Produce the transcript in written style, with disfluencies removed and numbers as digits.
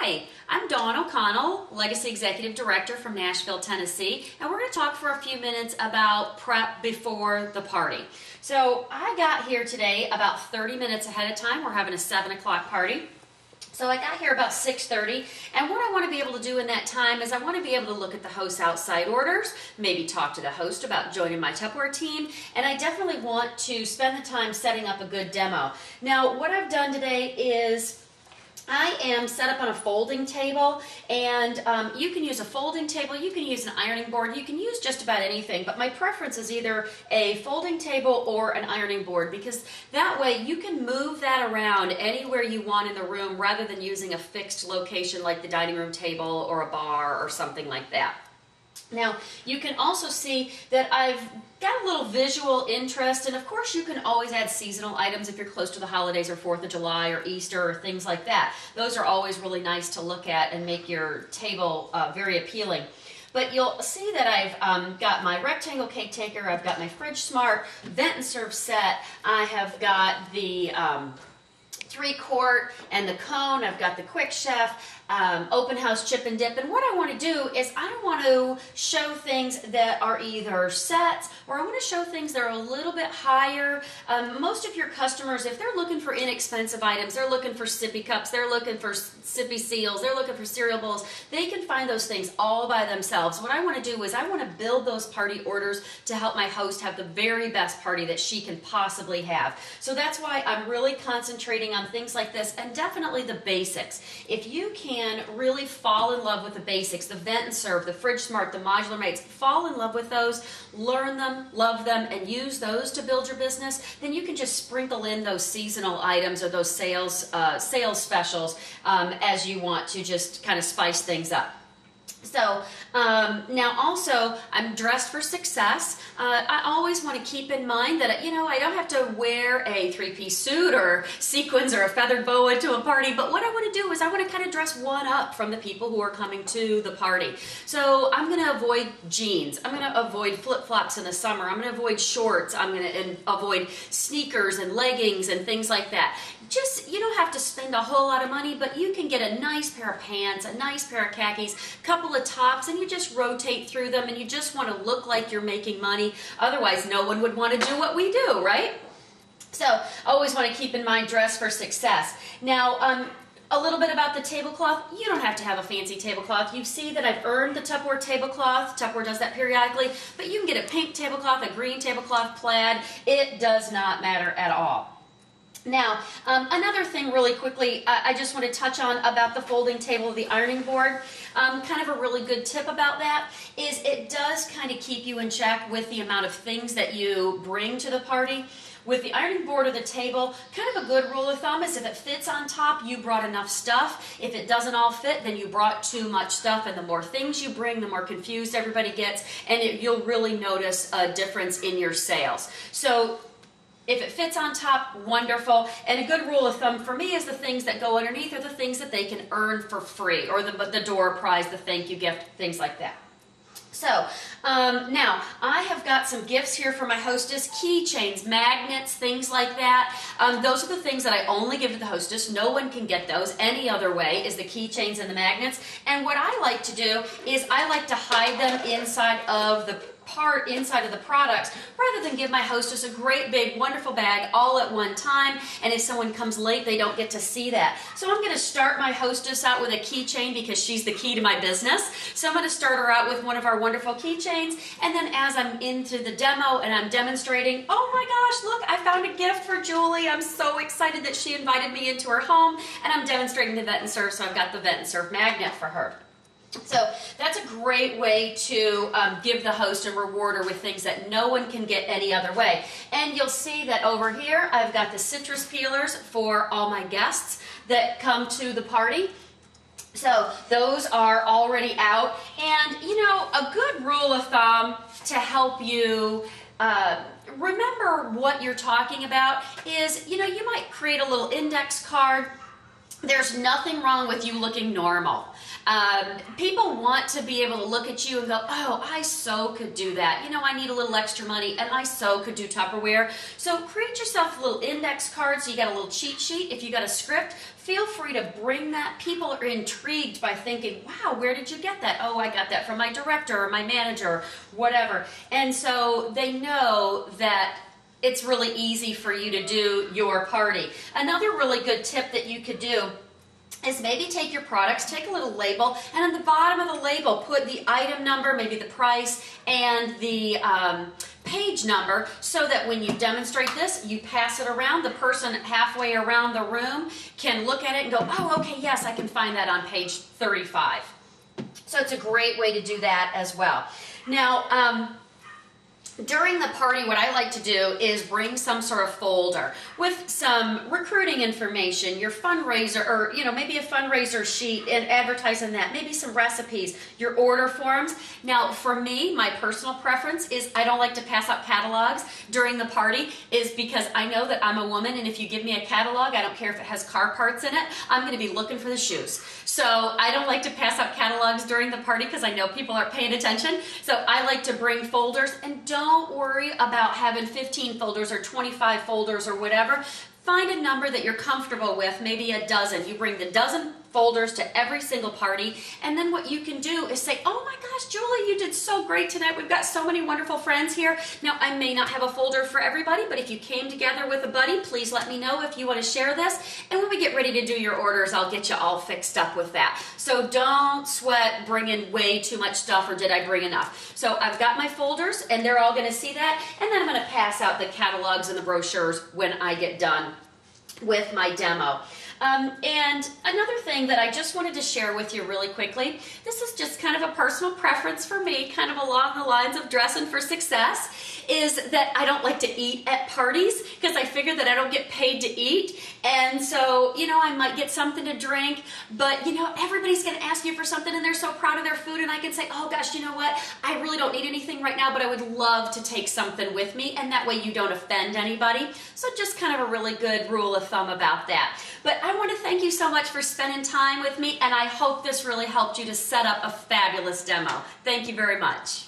Hi, I'm Dawn O'Connell, Legacy Executive Director from Nashville, Tennessee, and we're going to talk for a few minutes about prep before the party. So I got here today about 30 minutes ahead of time. We're having a 7 o'clock party. So I got here about 6:30, and what I want to be able to do in that time is I want to be able to look at the host's outside orders, maybe talk to the host about joining my Tupperware team, and I definitely want to spend the time setting up a good demo. Now, what I've done today is I am set up on a folding table, and you can use a folding table, you can use an ironing board, you can use just about anything, but my preference is either a folding table or an ironing board, because that way you can move that around anywhere you want in the room rather than using a fixed location like the dining room table or a bar or something like that. Now, you can also see that I've got a little visual interest, and of course you can always add seasonal items if you're close to the holidays or 4th of July or Easter or things like that. Those are always really nice to look at and make your table very appealing. But you'll see that I've got my rectangle cake taker, I've got my Fridge Smart vent and serve set, I have got the 3-quart and the cone, I've got the Quick Chef, open house chip and dip, and what I want to do is I want to show things that are either sets or I want to show things that are a little bit higher. Most of your customers, if they're looking for inexpensive items, they're looking for sippy cups, they're looking for sippy seals, they're looking for cereal bowls, they can find those things all by themselves. What I want to do is I want to build those party orders to help my host have the very best party that she can possibly have. So that's why I'm really concentrating on things like this, and definitely the basics. If you can really fall in love with the basics, the vent and serve, the Fridge Smart, the modular mates, fall in love with those, learn them, love them, and use those to build your business, then you can just sprinkle in those seasonal items or those sales specials as you want to just kind of spice things up. So now also I'm dressed for success. I always want to keep in mind that, you know, I don't have to wear a 3-piece suit or sequins or a feathered boa to a party, but what I want to do is I want to kind of dress one up from the people who are coming to the party. So I'm going to avoid jeans. I'm going to avoid flip-flops in the summer. I'm going to avoid shorts. I'm going to avoid sneakers and leggings and things like that. Just, you don't have to spend a whole lot of money, but you can get a nice pair of pants, a nice pair of khakis, a couple of tops, and you just rotate through them, and you just want to look like you're making money. Otherwise, no one would want to do what we do, right? So, always want to keep in mind dress for success. Now, a little bit about the tablecloth. You don't have to have a fancy tablecloth. You see that I've earned the Tupperware tablecloth. Tupperware does that periodically, but you can get a pink tablecloth, a green tablecloth, plaid. It does not matter at all. Now, another thing really quickly I just want to touch on about the folding table, the ironing board. Kind of a really good tip about that is it does kind of keep you in check with the amount of things that you bring to the party. With the ironing board or the table, kind of a good rule of thumb is if it fits on top, you brought enough stuff. If it doesn't all fit, then you brought too much stuff, and the more things you bring, the more confused everybody gets, and you'll really notice a difference in your sales. So if it fits on top, wonderful. And a good rule of thumb for me is the things that go underneath are the things that they can earn for free, or the door prize, the thank you gift, things like that. So, now, I have got some gifts here for my hostess, keychains, magnets, things like that. Those are the things that I only give to the hostess. No one can get those any other way, is the keychains and the magnets. And what I like to do is I like to hide them inside of the products rather than give my hostess a great big wonderful bag all at one time, and if someone comes late they don't get to see that. So I'm going to start my hostess out with a keychain because she's the key to my business. So I'm going to start her out with one of our wonderful keychains, and then as I'm into the demo and I'm demonstrating, oh my gosh, look, I found a gift for Julie. I'm so excited that she invited me into her home, and I'm demonstrating the Vent and Serve, so I've got the Vent and Serve magnet for her. So that's a great way to give the host and reward her with things that no one can get any other way. And you'll see that over here I've got the citrus peelers for all my guests that come to the party. So those are already out. And you know, a good rule of thumb to help you remember what you're talking about is, you know, you might create a little index card there's nothing wrong with you looking normal. People want to be able to look at you and go, oh, I so could do that. You know, I need a little extra money and I so could do Tupperware. So create yourself a little index card so you got a little cheat sheet. If you got a script, feel free to bring that. People are intrigued by thinking, wow, where did you get that? Oh, I got that from my director or my manager or whatever. And so they know that it's really easy for you to do your party. Another really good tip that you could do is maybe take your products, take a little label, and on the bottom of the label put the item number, maybe the price, and the page number, so that when you demonstrate this, you pass it around, the person halfway around the room can look at it and go, oh, okay, yes, I can find that on page 35. So it's a great way to do that as well. Now, during the party, what I like to do is bring some sort of folder with some recruiting information, your fundraiser, or maybe a fundraiser sheet and advertising that, maybe some recipes, your order forms. Now, for me, my personal preference is I don't like to pass out catalogs during the party, is because I know that I'm a woman, and if you give me a catalog, I don't care if it has car parts in it, I'm going to be looking for the shoes. So I don't like to pass out catalogs during the party because I know people aren't paying attention. So I like to bring folders, and don't worry about having 15 folders or 25 folders or whatever. Find a number that you're comfortable with, maybe a dozen. You bring the dozen folders to every single party, and then what you can do is say, oh my gosh, Julie, you did so great tonight. We've got so many wonderful friends here. Now, I may not have a folder for everybody, but if you came together with a buddy, please let me know if you want to share this, and when we get ready to do your orders, I'll get you all fixed up with that. So don't sweat bringing way too much stuff, or did I bring enough? So I've got my folders, and they're all going to see that, and then I'm going to pass out the catalogs and the brochures when I get done with my demo. And another thing that I just wanted to share with you really quickly, this is just kind of a personal preference for me, kind of along the lines of dressing for success, is that I don't like to eat at parties because I figure that I don't get paid to eat. And so, I might get something to drink, but, everybody's going to ask you for something and they're so proud of their food, and I can say, oh gosh, you know what? I really don't need anything right now, but I would love to take something with me, and that way you don't offend anybody. So just kind of a really good rule of thumb about that. But I want to thank you so much for spending time with me, and I hope this really helped you to set up a fabulous demo. Thank you very much.